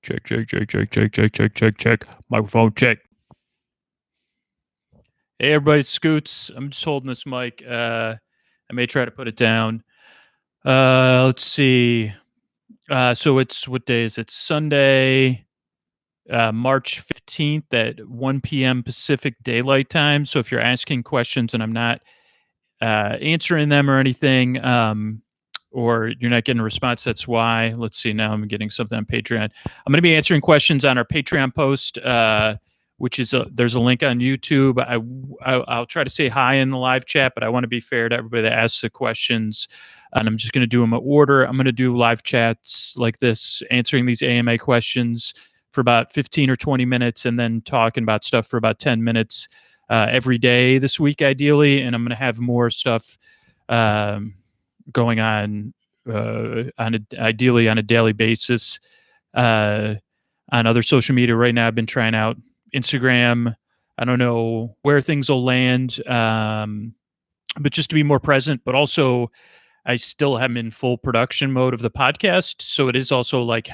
Check. Microphone check. Hey, everybody, it's Scoots. I'm just holding this mic. I may try to put it down. Let's see. So it's what day is it? Sunday, March 15th at 1 p.m. Pacific Daylight Time. So if you're asking questions and I'm not answering them or anything, or you're not getting a response, that's why. Let's see. Now I'm getting something on Patreon. I'm going to be answering questions on our Patreon post, which is there's a link on YouTube. I'll try to say hi in the live chat, but I want to be fair to everybody that asks the questions, and I'm just going to do them in order. I'm going to do live chats like this, answering these AMA questions for about 15 or 20 minutes, and then talking about stuff for about 10 minutes every day this week, ideally. And I'm going to have more stuff going on ideally on a daily basis on other social media. Right now, I've been trying out Instagram. I don't know where things will land, but just to be more present. But also, I still am in full production mode of the podcast, so it is also like,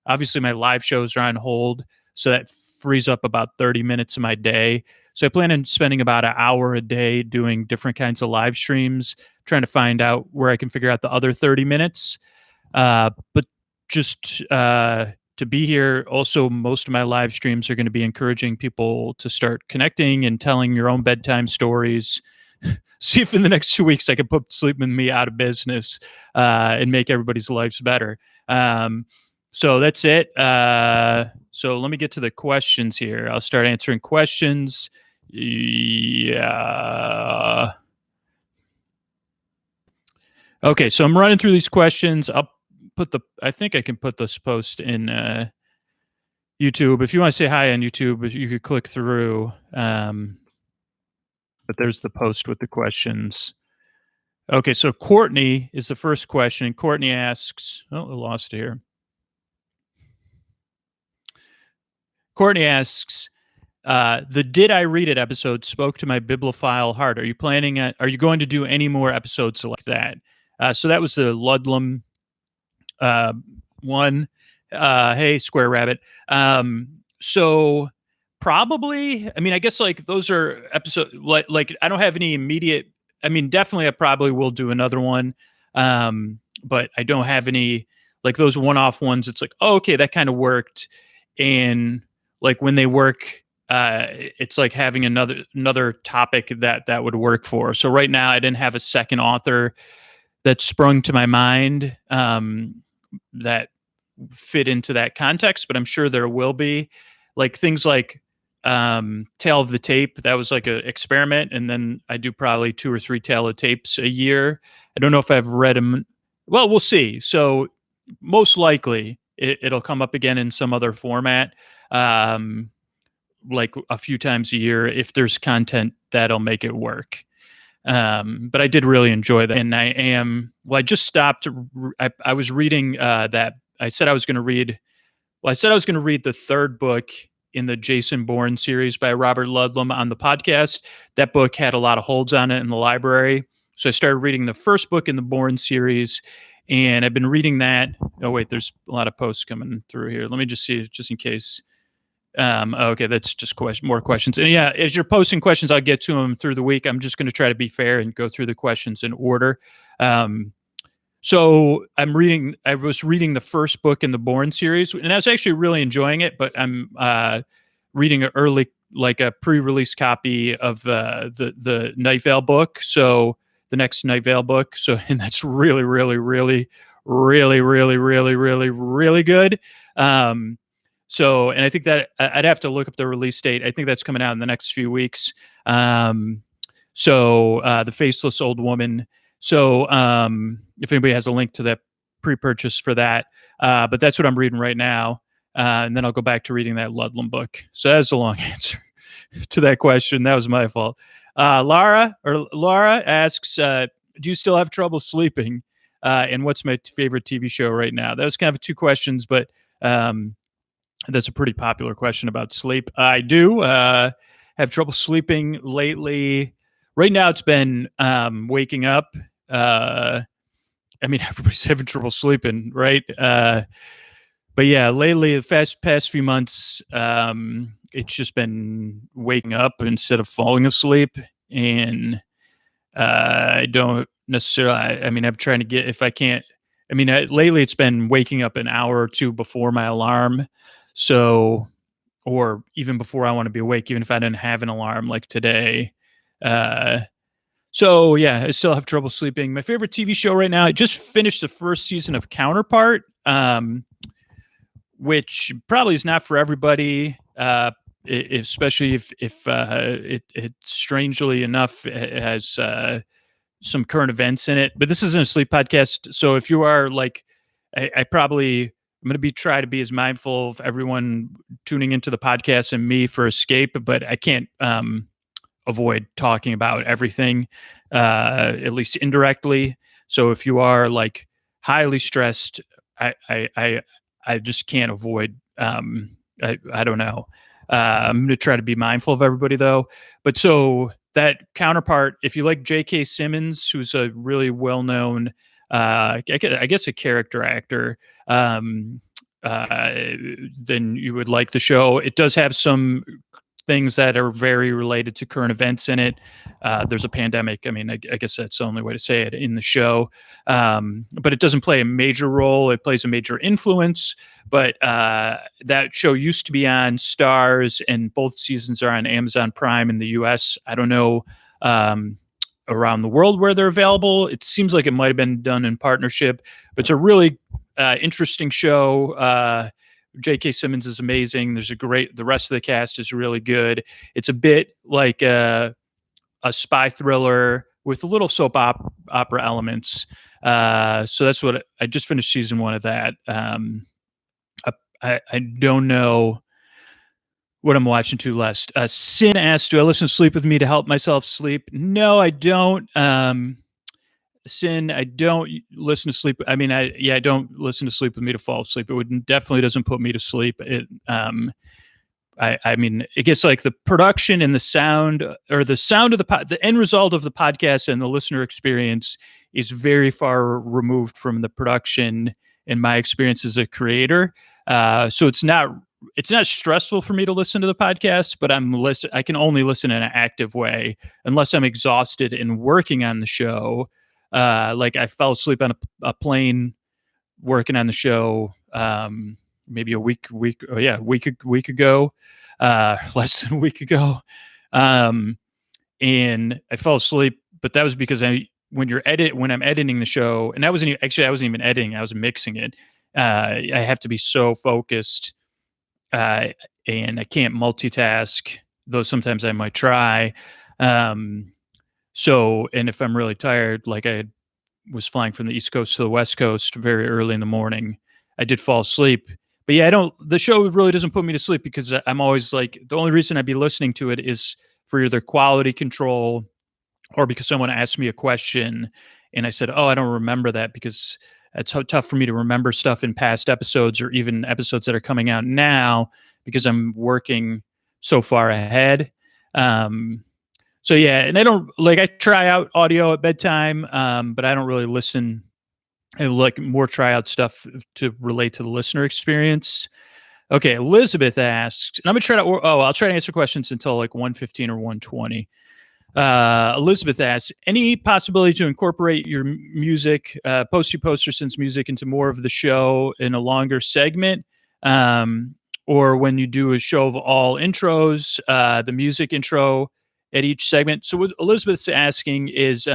obviously my live shows are on hold, so that frees up about 30 minutes of my day. So I plan on spending about an hour a day doing different kinds of live streams, trying to find out where I can figure out the other 30 minutes. But just to be here, also, most of my live streams are going to be encouraging people to start connecting and telling your own bedtime stories. See if in the next 2 weeks I can put Sleep With Me out of business and make everybody's lives better. So that's it. So let me get to the questions here. I'll start answering questions. Yeah. Okay, so I'm running through these questions. I think I can put this post in YouTube. If you want to say hi on YouTube, you could click through. But there's the post with the questions. Okay, so Courtney is the first question. Courtney asks, I lost it here. Courtney asks, the Did I Read It episode spoke to my bibliophile heart. Are you going to do any more episodes like that? So that was the Ludlum one. Hey, Square Rabbit. So probably, I guess like those are episodes like I don't have any immediate, definitely I probably will do another one. But I don't have any like those one-off ones. It's like, oh, okay, that kind of worked. And like when they work, it's like having another topic that would work for. So right now I didn't have a second author that sprung to my mind that fit into that context, but I'm sure there will be like things like Tale of the Tape. That was like an experiment, and then I do probably 2 or 3 Tale of Tapes a year. I don't know if I've read them. Well, we'll see. So most likely it'll come up again in some other format, like a few times a year if there's content that'll make it work. But I did really enjoy that. And I just stopped. I was reading that. I said I was going to read the third book in the Jason Bourne series by Robert Ludlum on the podcast. That book had a lot of holds on it in the library. So I started reading the first book in the Bourne series, and I've been reading that. Oh, wait, there's a lot of posts coming through here. Let me just see, just in case. Okay, that's just more questions. And yeah, as you're posting questions, I'll get to them through the week. I'm just going to try to be fair and go through the questions in order. So I was reading the first book in the Bourne series, and I was actually really enjoying it, but I'm reading a pre-release copy of the Night Vale book. So the next Night Vale book. So, and that's really, really, really, really, really, really, really, really good. So, and I think that I'd have to look up the release date. I think that's coming out in the next few weeks. The Faceless Old Woman. So, if anybody has a link to that pre-purchase for that, but that's what I'm reading right now. And then I'll go back to reading that Ludlum book. So that's a long answer to that question. That was my fault. Laura asks, do you still have trouble sleeping? And what's my favorite TV show right now? That was kind of 2 questions, but, that's a pretty popular question about sleep. I do have trouble sleeping lately. Right now, it's been waking up. Everybody's having trouble sleeping, right? But yeah, lately, the past few months, it's just been waking up instead of falling asleep, and I don't necessarily. I mean, I'm trying to get if I can't. I mean, lately it's been waking up an hour or two before my alarm, so or even before I want to be awake, even if I didn't have an alarm like today. Uh, so yeah, I still have trouble sleeping. My favorite TV show right now. I just finished the first season of Counterpart. Which probably is not for everybody, especially if it strangely enough has some current events in it. But this isn't a sleep podcast, so if you are like, I probably I'm going to be try to be as mindful of everyone tuning into the podcast and me for escape, but I can't avoid talking about everything, at least indirectly. So if you are like highly stressed, I I I, I just can't avoid. I don't know. I'm going to try to be mindful of everybody though. But so that Counterpart, if you like J.K. Simmons, who's a really well-known, I guess a character actor, um, uh, then you would like the show. It does have some things that are very related to current events in it. There's a pandemic. I mean, I guess that's the only way to say it in the show. But it doesn't play a major role. It plays a major influence. But that show used to be on Stars, and both seasons are on Amazon Prime in the US. I don't know around the world where they're available. It seems like it might have been done in partnership, but it's a really interesting show. J.K. Simmons is amazing. The rest of the cast is really good. It's a bit like a spy thriller with a little opera elements. So that's what I just finished season 1 of that. I don't know what I'm watching to last. Sin asked, "Do I listen to Sleep With Me to help myself sleep?" No, I don't. Sin, I don't listen to sleep. I mean, I don't listen to Sleep With Me to fall asleep. Definitely doesn't put me to sleep. I mean, it gets like the production and the sound, or the sound of the end result of the podcast and the listener experience is very far removed from the production in my experience as a creator. So it's not stressful for me to listen to the podcast, but I can only listen in an active way unless I'm exhausted and working on the show. Like I fell asleep on a plane working on the show, maybe week ago, less than a week ago. And I fell asleep, but that was because when I'm editing the show, and I wasn't even editing, I was mixing it. I have to be so focused, uh, and I can't multitask, though sometimes I might try. And if I'm really tired, like I was flying from the East Coast to the West Coast very early in the morning, I did fall asleep. But yeah, the show really doesn't put me to sleep because I'm always like, the only reason I'd be listening to it is for either quality control or because someone asked me a question and I said, "Oh, I don't remember that," because it's so tough for me to remember stuff in past episodes or even episodes that are coming out now because I'm working so far ahead. Um, so yeah, and I try out audio at bedtime, but I don't really listen. I like more try out stuff to relate to the listener experience. Okay, Elizabeth asks, and I'm gonna try to. I'll try to answer questions until like 1:15 or 1:20. Elizabeth asks, any possibility to incorporate your music, Posty Since music into more of the show in a longer segment? Or when you do a show of all intros, the music intro at each segment. So what Elizabeth's asking is,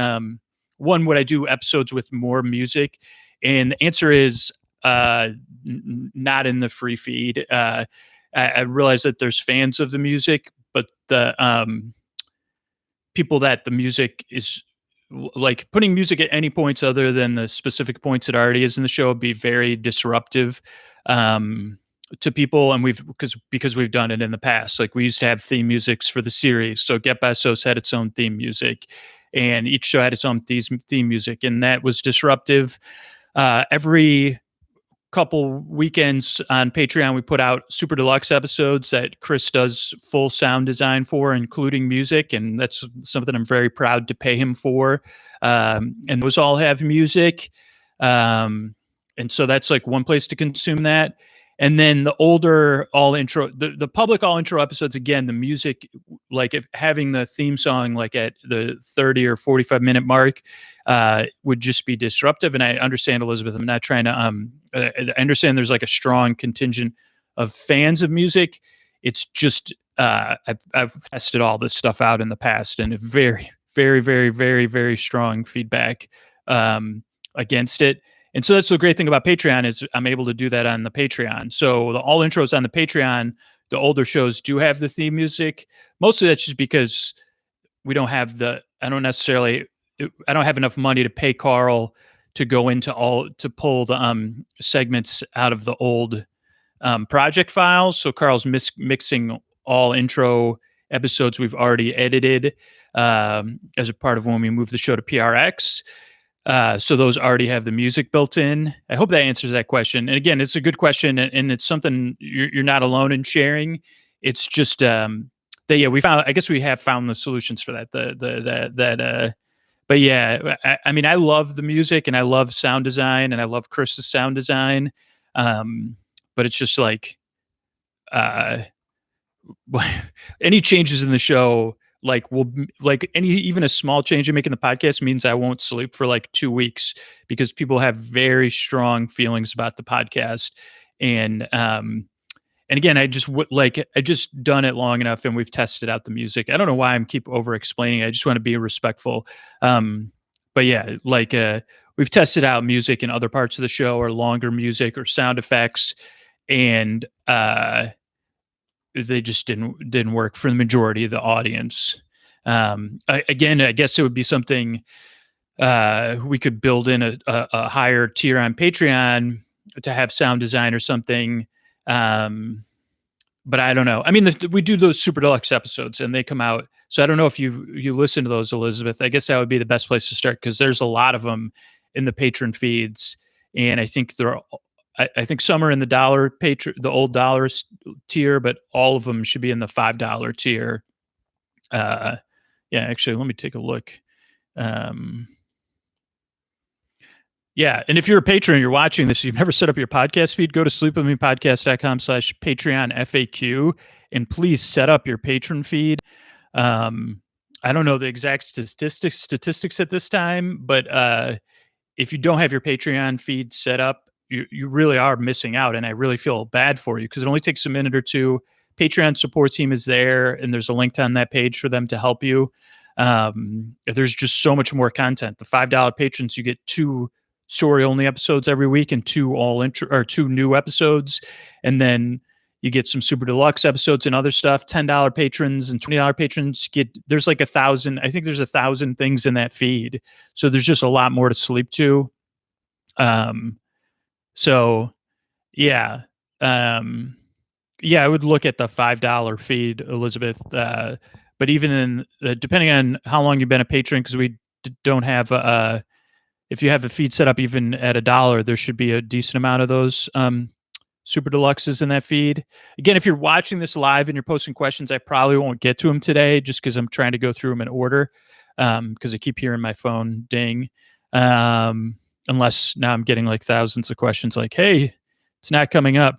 one, would I do episodes with more music? And the answer is not in the free feed. I realize that there's fans of the music, but the people that the music is like putting music at any points other than the specific points it already is in the show would be very disruptive to people. And because we've done it in the past. Like we used to have theme musics for the series. So Get Bessos had its own theme music and each show had its own theme music. And that was disruptive. Every couple weekends on Patreon, we put out super deluxe episodes that Chris does full sound design for, including music. And that's something I'm very proud to pay him for. And those all have music. And so that's like one place to consume that. And then the older all intro, the public all intro episodes, again, the music, like if having the theme song like at the 30 or 45-minute mark would just be disruptive. And I understand, Elizabeth, I'm not trying to I understand there's like a strong contingent of fans of music. It's just I've tested all this stuff out in the past, and very, very, very, very, very strong feedback against it. And so that's the great thing about Patreon is I'm able to do that on the Patreon. So the all intros on the Patreon, the older shows do have the theme music. Mostly that's just because we don't have I don't have enough money to pay Carl to go into to pull the segments out of the old project files. So Carl's mixing all intro episodes we've already edited as a part of when we move the show to PRX. So those already have the music built in. I hope that answers that question. And again, it's a good question, and it's something you're not alone in sharing. It's just that we found. I guess we have found the solutions for that. But yeah, I mean, I love the music and I love sound design and I love Chris's sound design. But it's just like any changes in the show, even a small change in making the podcast means I won't sleep for like 2 weeks because people have very strong feelings about the podcast. And again, I just done it long enough and we've tested out the music. I don't know why I'm keep over explaining. I just want to be respectful. But yeah, we've tested out music in other parts of the show or longer music or sound effects. And, they just didn't work for the majority of the audience. Again, I guess it would be something we could build in a higher tier on Patreon to have sound design or something. But I don't know. I mean, we do those super deluxe episodes and they come out. So I don't know if you listen to those, Elizabeth. I guess that would be the best place to start because there's a lot of them in the patron feeds, and I think I think some are in the old dollar tier, but all of them should be in the $5 tier. Yeah, actually, let me take a look. Yeah, and if you're a patron, you're watching this, you've never set up your podcast feed, go to sleepwithmepodcast.com/Patreon FAQ, and please set up your patron feed. I don't know the exact statistics at this time, but if you don't have your Patreon feed set up, you really are missing out, and I really feel bad for you because it only takes a minute or two. Patreon support team is there, and there's a link on that page for them to help you. There's just so much more content. The $5 patrons, you get 2 story-only episodes every week and 2 new episodes, and then you get some super deluxe episodes and other stuff. $10 patrons and $20 patrons there's like 1,000. I think there's 1,000 things in that feed, so there's just a lot more to sleep to. So yeah. I would look at the $5 feed, Elizabeth. But even in depending on how long you've been a patron, because we don't have if you have a feed set up even at $1, there should be a decent amount of those super deluxes in that feed. Again, if you're watching this live and you're posting questions, I probably won't get to them today just because I'm trying to go through them in order because I keep hearing my phone ding. Unless now I'm getting like thousands of questions like, hey, it's not coming up.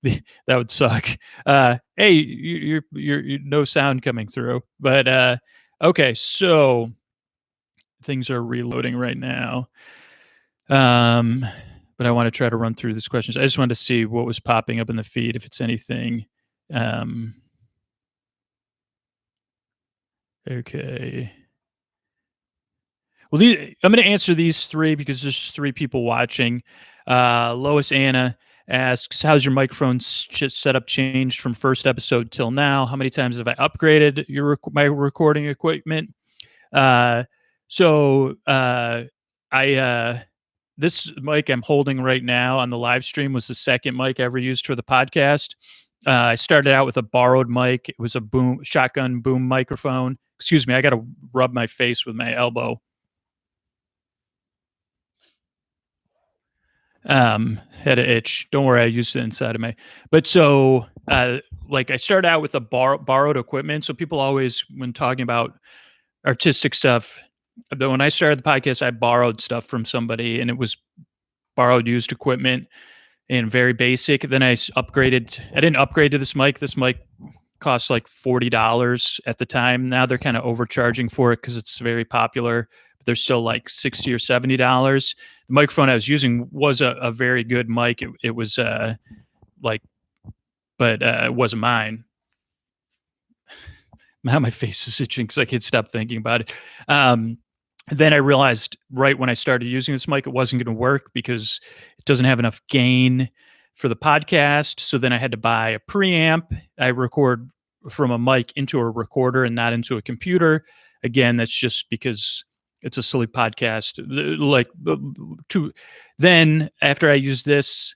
That would suck. Hey, you're no sound coming through. But okay, so things are reloading right now. But I want to try to run through these questions. I just wanted to see what was popping up in the feed, if it's anything. Okay. Well, I'm going to answer these 3 because there's 3 people watching. Lois Anna asks, how's your microphone setup changed from first episode till now? How many times have I upgraded my recording equipment? This mic I'm holding right now on the live stream was the second mic I ever used for the podcast. I started out with a borrowed mic. It was a shotgun boom microphone. Excuse me, I got to rub my face with my elbow. Had an itch. Don't worry, I used it inside of but so I started out with a borrowed equipment. So people always, when talking about artistic stuff, when I started the podcast, I borrowed stuff from somebody and it was borrowed used equipment. and very basic. Then I upgraded. I didn't upgrade to this mic. This mic cost like $40 at the time. Now they're kind of overcharging for it because it's very popular. But they're still like $60 or $70. The microphone I was using was a very good mic. It was like, but it wasn't mine. Now my face is itching because I can't stop thinking about it. Then I realized right when I started using this mic, it wasn't going to work because it doesn't have enough gain for the podcast. So then I had to buy a preamp. I record from a mic into a recorder and not into a computer. Again, that's just because it's a silly podcast. Then after I use this,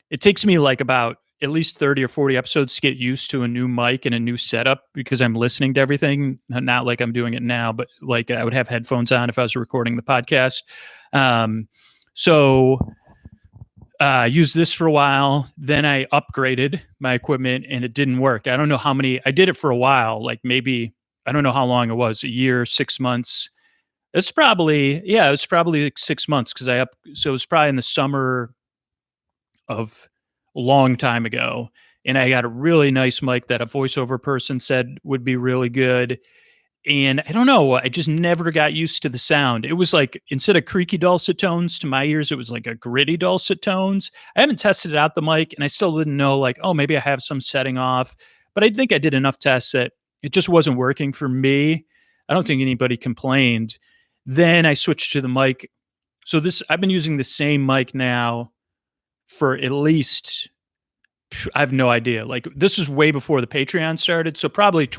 it takes me like about at least 30 or 40 episodes to get used to a new mic and a new setup because I'm listening to everything, not like I'm doing it now, but like I would have headphones on if I was recording the podcast. So I used this for a while. Then I upgraded my equipment and it didn't work. I don't know how many, I did it for a while, like maybe, I don't know how long it was, a year, 6 months. It's probably like 6 months because so it was probably in the summer of a long time ago. And I got a really nice mic that a voiceover person said would be really good. And I don't know, I just never got used to the sound. It was like, instead of creaky dulcet tones to my ears, it was like a gritty dulcet tones. I haven't tested out the mic and I still didn't know like, oh, maybe I have some setting off, but I think I did enough tests that it just wasn't working for me. I don't think anybody complained. Then I switched to the mic. So I've been using the same mic now for at least, I have no idea. Like this is way before the Patreon started. So probably like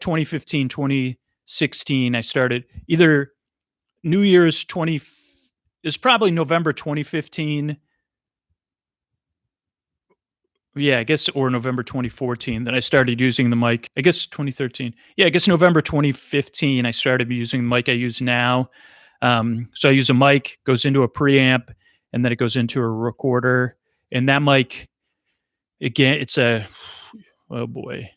2015, 2016, I started either New Year's it's probably November 2015. Yeah, I guess, or November 2014 that I started using the mic. I guess 2013. Yeah, I guess November 2015, I started using the mic I use now. So I use a mic, goes into a preamp, and then it goes into a recorder. And that mic, again, it's oh boy,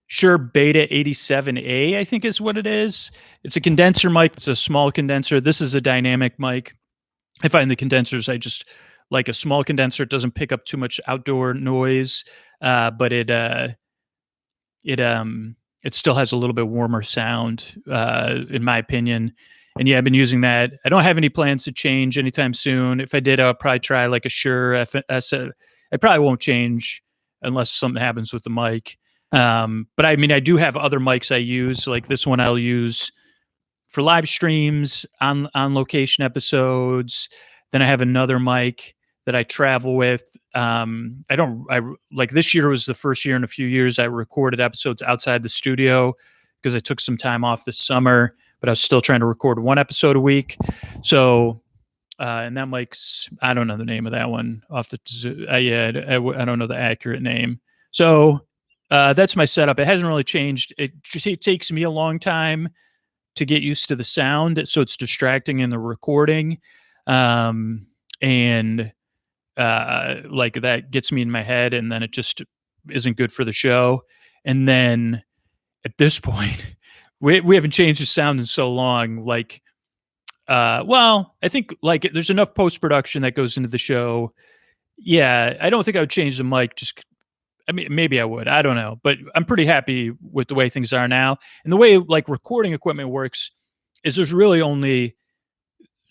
Shure Beta 87A, I think is what it is. It's a condenser mic. It's a small condenser. This is a dynamic mic. I find the condensers, I just like a small condenser. It doesn't pick up too much outdoor noise, but it still has a little bit warmer sound, in my opinion. And yeah, I've been using that. I don't have any plans to change anytime soon. If I did, I'll probably try like a Shure FS. I probably won't change unless something happens with the mic. But I mean, I do have other mics I use. Like this one I'll use for live streams, on location episodes. Then I have another mic that I travel with. I like this year was the first year in a few years I recorded episodes outside the studio because I took some time off this summer, but I was still trying to record one episode a week. So, and that mic's, I don't know the name of that one off the, I don't know the accurate name. So that's my setup. It hasn't really changed. It takes me a long time to get used to the sound, so it's distracting in the recording. And like that gets me in my head, and then it just isn't good for the show. And then at this point, we haven't changed the sound in so long. Like, well, I think like there's enough post-production that goes into the show. Yeah, I don't think I would change the mic. I mean, maybe I would. I don't know, but I'm pretty happy with the way things are now. And the way like recording equipment works is there's really only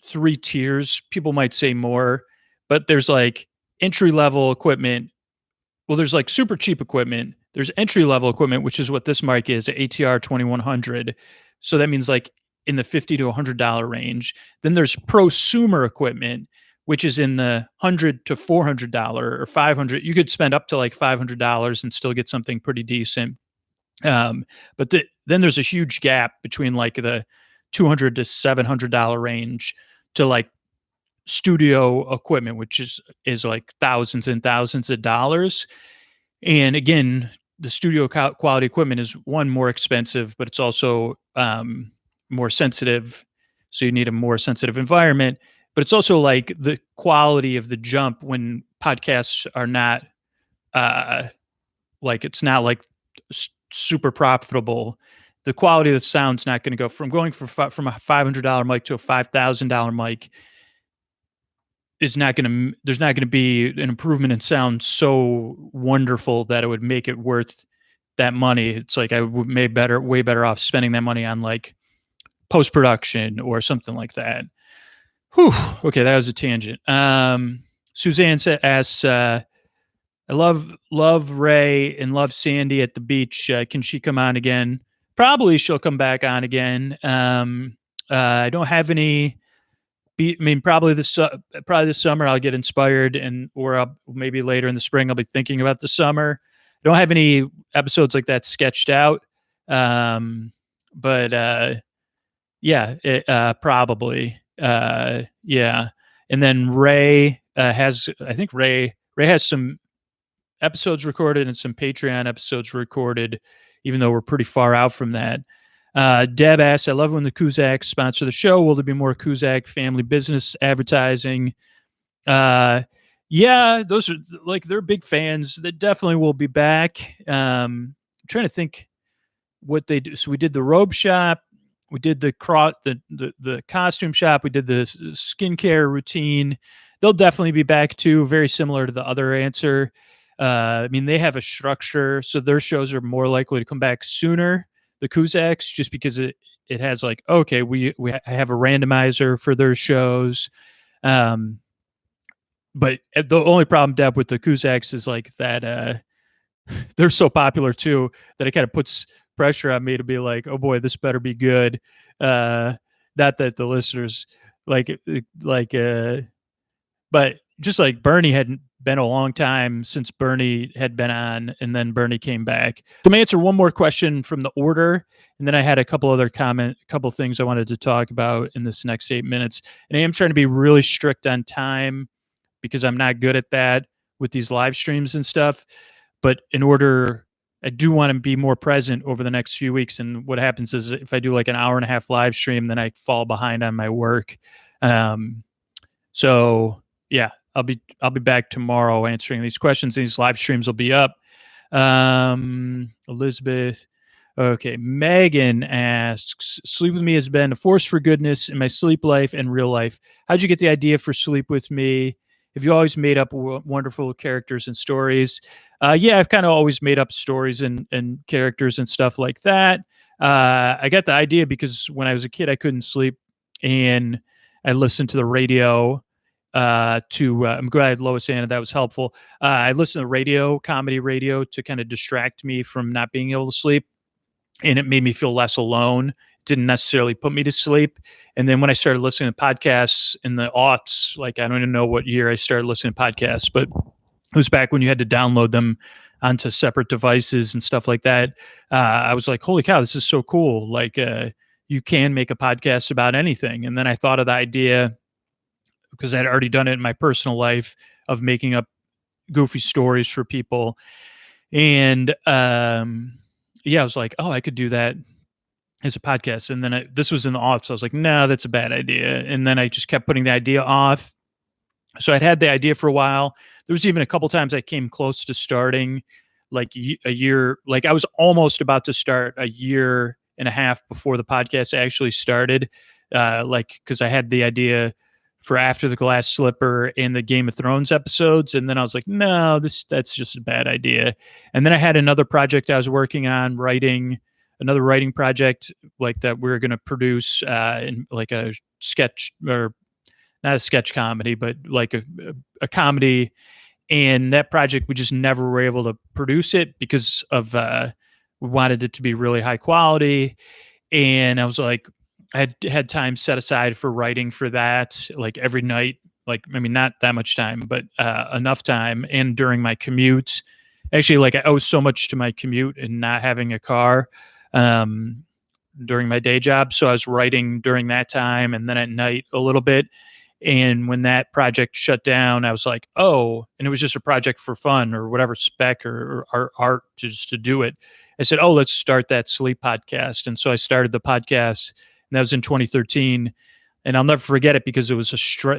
3 tiers. People might say more, but there's like entry level equipment. Well, there's like super cheap equipment. There's entry level equipment, which is what this mic is, an ATR 2100. So that means like in the $50 to $100 range. Then there's prosumer equipment, which is in the $100 to $400 or $500. You could spend up to like $500 and still get something pretty decent. But then there's a huge gap between like the $200 to $700 range to like studio equipment, which is like thousands and thousands of dollars. And again, the studio quality equipment is more expensive, but it's also more sensitive. So you need a more sensitive environment. But it's also like the quality of the jump when podcasts are not like, it's not like super profitable. The quality of the sound's not going to go from a $500 mic to a $5,000 mic. is not going to there's not going to be an improvement in sound so wonderful that it would make it worth that money. It's like I would way better off spending that money on like post production or something like that. Whew. Okay, that was a tangent. Suzanne asks, I love Ray and love Sandy at the beach. Can she come on again? Probably she'll come back on again. I don't have any. I mean, probably this summer I'll get inspired, or maybe later in the spring I'll be thinking about the summer. I don't have any episodes like that sketched out, but yeah, probably, yeah. And then Ray I think Ray has some episodes recorded and some Patreon episodes recorded, even though we're pretty far out from that. Deb asks, I love when the Kuzaks sponsor the show. Will there be more Kuzak family business advertising? Yeah, those are like, they're big fans. They definitely will be back. I'm trying to think what they do. So we did the robe shop. We did the costume shop. We did the skincare routine. They'll definitely be back too. Very similar to the other answer. I mean, they have a structure, so their shows are more likely to come back sooner. The Kuzaks, just because it has like, okay, we have a randomizer for their shows. But the only problem, Deb, with the Kuzaks is like that they're so popular too that it kind of puts pressure on me to be like, oh boy, this better be good. Not that the listeners but just like Bernie hadn't been a long time since Bernie had been on, and then Bernie came back. Let me answer one more question from the order, and then I had a couple things I wanted to talk about in this next 8 minutes. And I am trying to be really strict on time because I'm not good at that with these live streams and stuff. But I do want to be more present over the next few weeks. And what happens is if I do like an hour and a half live stream, then I fall behind on my work. So yeah, I'll be back tomorrow answering these questions. These live streams will be up. Elizabeth. Okay. Megan asks, Sleep With Me has been a force for goodness in my sleep life and real life. How'd you get the idea for Sleep With Me? Have you always made up wonderful characters and stories? Yeah, I've kind of always made up stories and characters and stuff like that. I got the idea because when I was a kid, I couldn't sleep, and I listened to the radio. I'm glad Lois Anna, that was helpful. I listened to comedy radio, to kind of distract me from not being able to sleep, and it made me feel less alone. Didn't necessarily put me to sleep. And then when I started listening to podcasts in the aughts, like I don't even know what year I started listening to podcasts, but it was back when you had to download them onto separate devices and stuff like that. I was like, holy cow, this is so cool. Like, you can make a podcast about anything. And then I thought of the idea, because I had already done it in my personal life, of making up goofy stories for people. And yeah, I was like, oh, I could do that as a podcast. And then this was in the office. I was like, no, that's a bad idea. And then I just kept putting the idea off. So I'd had the idea for a while. There was even a couple times I came close to starting, like a year, like I was almost about to start a year and a half before the podcast actually started. Cause I had the idea for After the Glass Slipper and the Game of Thrones episodes. And then I was like, no, that's just a bad idea. And then I had another project I was working on, another writing project like that we were going to produce in like a sketch, or not a sketch comedy, but like a comedy. And that project, we just never were able to produce it because of we wanted it to be really high quality. And I was like, I had time set aside for writing for that, like every night, like, I mean, not that much time, but enough time. And during my commute, actually, like I owe so much to my commute and not having a car during my day job. So I was writing during that time and then at night a little bit. And when that project shut down, I was like, oh, and it was just a project for fun or whatever, spec or art just to do it. I said, oh, let's start that sleep podcast. And so I started the podcast, and that was in 2013. And I'll never forget it because it was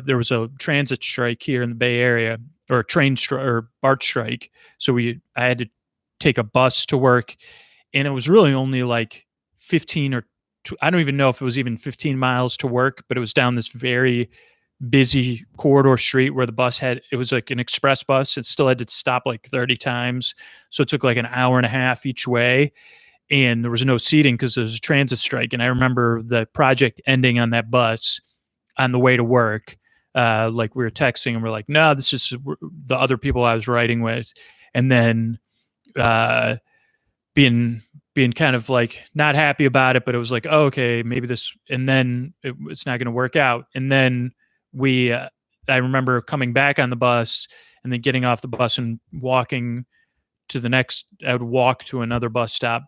there was a transit strike here in the Bay Area, or a train or BART strike. So I had to take a bus to work, and it was really only like 15 or I don't even know if it was even 15 miles to work, but it was down this very busy corridor street where the bus it was like an express bus. It still had to stop like 30 times. So it took like an hour and a half each way. And there was no seating because there was a transit strike. And I remember the project ending on that bus on the way to work. Like we were texting and we're like, no, this is the other people I was riding with. And then uh, being kind of like not happy about it, but it was like, oh, okay, maybe this, and then it's not going to work out. And then I remember coming back on the bus and then getting off the bus and walking to the next, I would walk to another bus stop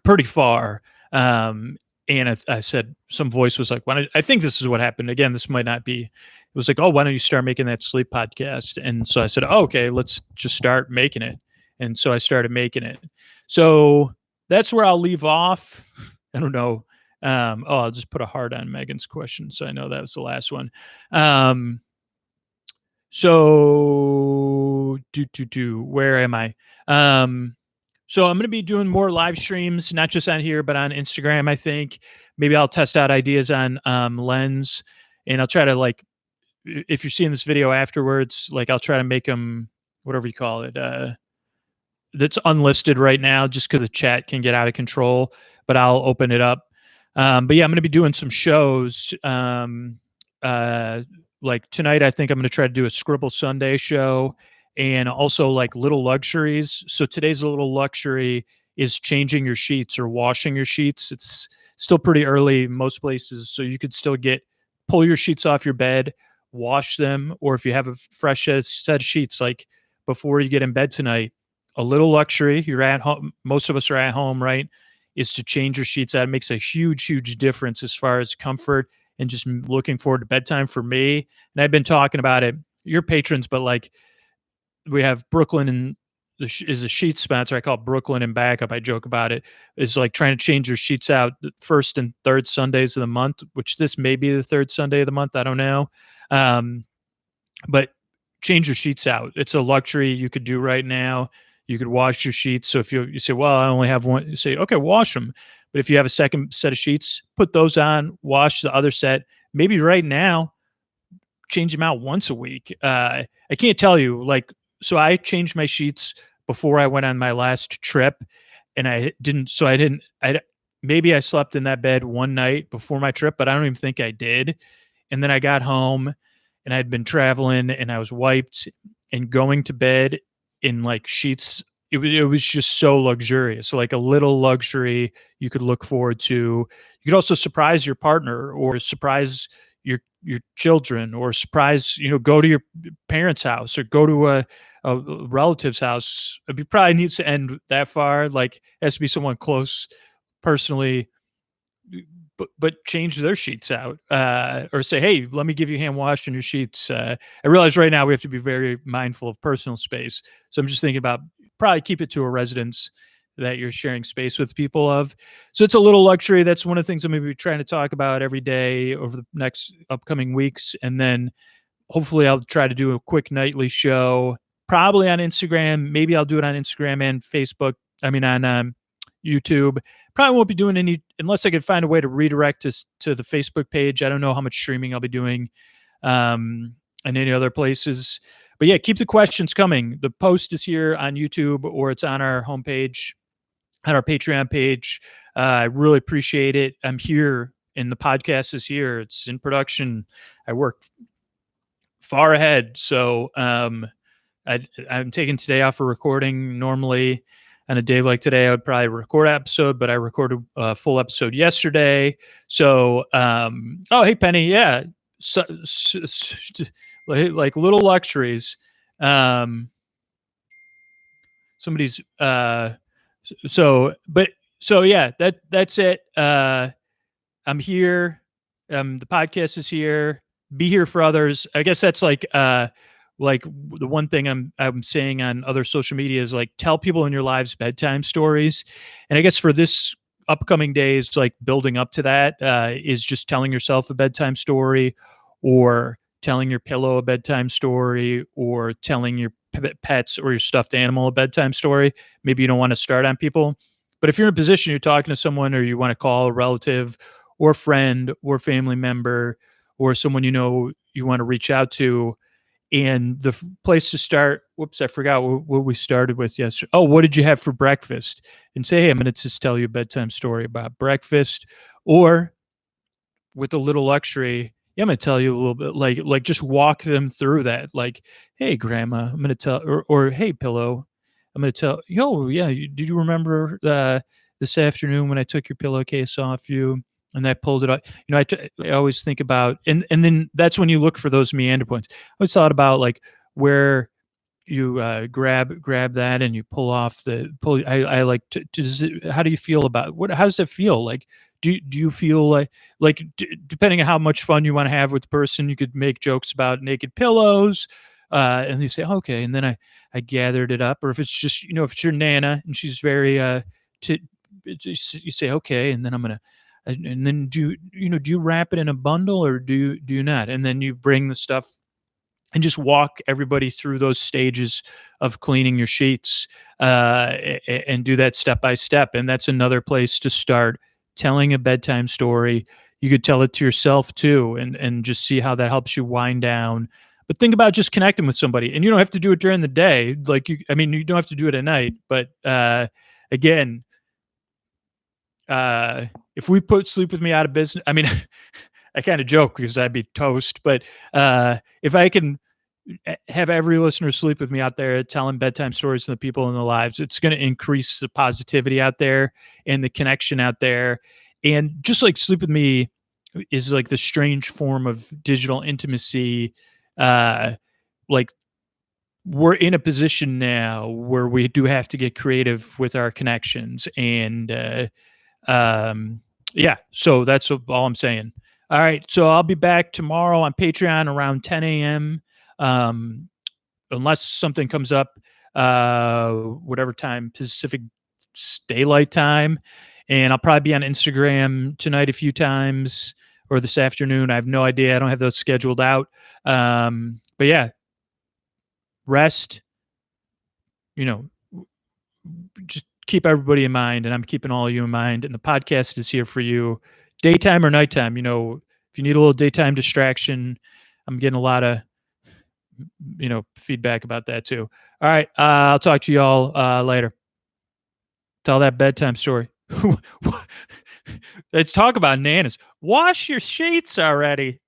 pretty far. And I said, some voice was like, I think this is what happened. Again, this might not be, it was like, oh, why don't you start making that sleep podcast? And so I said, oh, okay, let's just start making it. And so I started making it. So that's where I'll leave off. I don't know. I'll just put a heart on Megan's question. So I know that was the last one. So where am I? So I'm going to be doing more live streams, not just on here, but on Instagram, I think. Maybe I'll test out ideas on Lens, and I'll try to, like, if you're seeing this video afterwards, like, I'll try to make them, whatever you call it, that's unlisted right now just because the chat can get out of control, but I'll open it up. But yeah, I'm going to be doing some shows. Like tonight, I think I'm going to try to do a Scribble Sunday show, and also like little luxuries. So today's a little luxury is changing your sheets or washing your sheets. It's still pretty early in most places, so you could still pull your sheets off your bed, wash them, or if you have a fresh set of sheets, like before you get in bed tonight, a little luxury. You're at home. Most of us are at home, right? Is to change your sheets out. It makes a huge difference as far as comfort and just looking forward to bedtime for me. And I've been talking about it. Your patrons, but like, we have Brooklyn and is a sheet sponsor. I call it Brooklyn and Backup. I joke about it. Is like trying to change your sheets out the first and third Sundays of the month, which this may be the third Sunday of the month. I don't know. But change your sheets out. It's a luxury you could do right now. You could wash your sheets. So if you say, well, I only have one, you say, okay, wash them. But if you have a second set of sheets, put those on, wash the other set. Maybe right now, change them out once a week. I can't tell you, like, so I changed my sheets before I went on my last trip, and maybe I slept in that bed one night before my trip, but I don't even think I did. And then I got home and I'd been traveling and I was wiped, and going to bed in like sheets. It was just so luxurious, like a little luxury you could look forward to. You could also surprise your partner or surprise your children, or surprise, go to your parents' house or go to a relative's house. It probably needs to end that far. Like, it has to be someone close personally, but change their sheets out, or say, hey, let me give you hand wash in your sheets. I realize right now we have to be very mindful of personal space. So I'm just thinking about probably keep it to a residence that you're sharing space with people of. So it's a little luxury. That's one of the things I'm going to be trying to talk about every day over the next upcoming weeks. And then hopefully I'll try to do a quick nightly show, probably on Instagram. Maybe I'll do it on Instagram and Facebook. I mean, on YouTube. Probably won't be doing any unless I can find a way to redirect to the Facebook page. I don't know how much streaming I'll be doing and any other places. But yeah, keep the questions coming. The post is here on YouTube, or it's on our homepage, on our Patreon page. I really appreciate it. I'm here, and the podcast is here. It's in production. I work far ahead. So I'm taking today off for recording. Normally on a day like today, I would probably record an episode, but I recorded a full episode yesterday. So, oh, hey, Penny. Yeah. So, like little luxuries. Somebody's, so yeah, that's it. I'm here. The podcast is here. Be here for others. I guess that's like the one thing I'm saying on other social media is like, tell people in your lives bedtime stories. And I guess for this upcoming days, like building up to that, is just telling yourself a bedtime story, or telling your pillow a bedtime story, or telling your pets or your stuffed animal a bedtime story. Maybe you don't want to start on people, but if you're in a position, you're talking to someone, or you want to call a relative or friend or family member or someone you want to reach out to. And the place to start, whoops, I forgot what we started with yesterday. Oh, what did you have for breakfast? And say, hey, I'm going to just tell you a bedtime story about breakfast. Or with a little luxury, yeah, I'm going to tell you a little bit, like just walk them through that. Like, hey, grandma, I'm going to tell, or hey, pillow, I'm going to tell, yo, yeah, did you remember this afternoon when I took your pillowcase off you? And I pulled it up. I always think about, and then that's when you look for those meander points. I always thought about like where you grab that and you pull. I like how do you feel about how does it feel like? Do you feel depending on how much fun you want to have with the person, you could make jokes about naked pillows, and you say okay, and then I gathered it up. Or if it's just if it's your nana and she's very to you say okay, and then I'm gonna and then do you wrap it in a bundle or do you not? And then you bring the stuff and just walk everybody through those stages of cleaning your sheets, and do that step by step. And that's another place to start telling a bedtime story. You could tell it to yourself too, and just see how that helps you wind down. But think about just connecting with somebody, and you don't have to do it during the day. You don't have to do it at night. But again, if we put Sleep With Me out of business, I mean, I kind of joke because I'd be toast. But if I can have every listener sleep with me out there telling bedtime stories to the people in their lives, it's going to increase the positivity out there and the connection out there. And just like Sleep With Me is like the strange form of digital intimacy, like we're in a position now where we do have to get creative with our connections. And yeah, so that's all I'm saying. All right, so I'll be back tomorrow on Patreon around 10 a.m. Unless something comes up, whatever time, Pacific Daylight Time. And I'll probably be on Instagram tonight a few times or this afternoon. I have no idea. I don't have those scheduled out. But yeah, rest, just keep everybody in mind, and I'm keeping all of you in mind. And the podcast is here for you, daytime or nighttime. If you need a little daytime distraction, I'm getting a lot of feedback about that too. All right, I'll talk to y'all later. Tell that bedtime story. Let's talk about nanas. Wash your sheets already.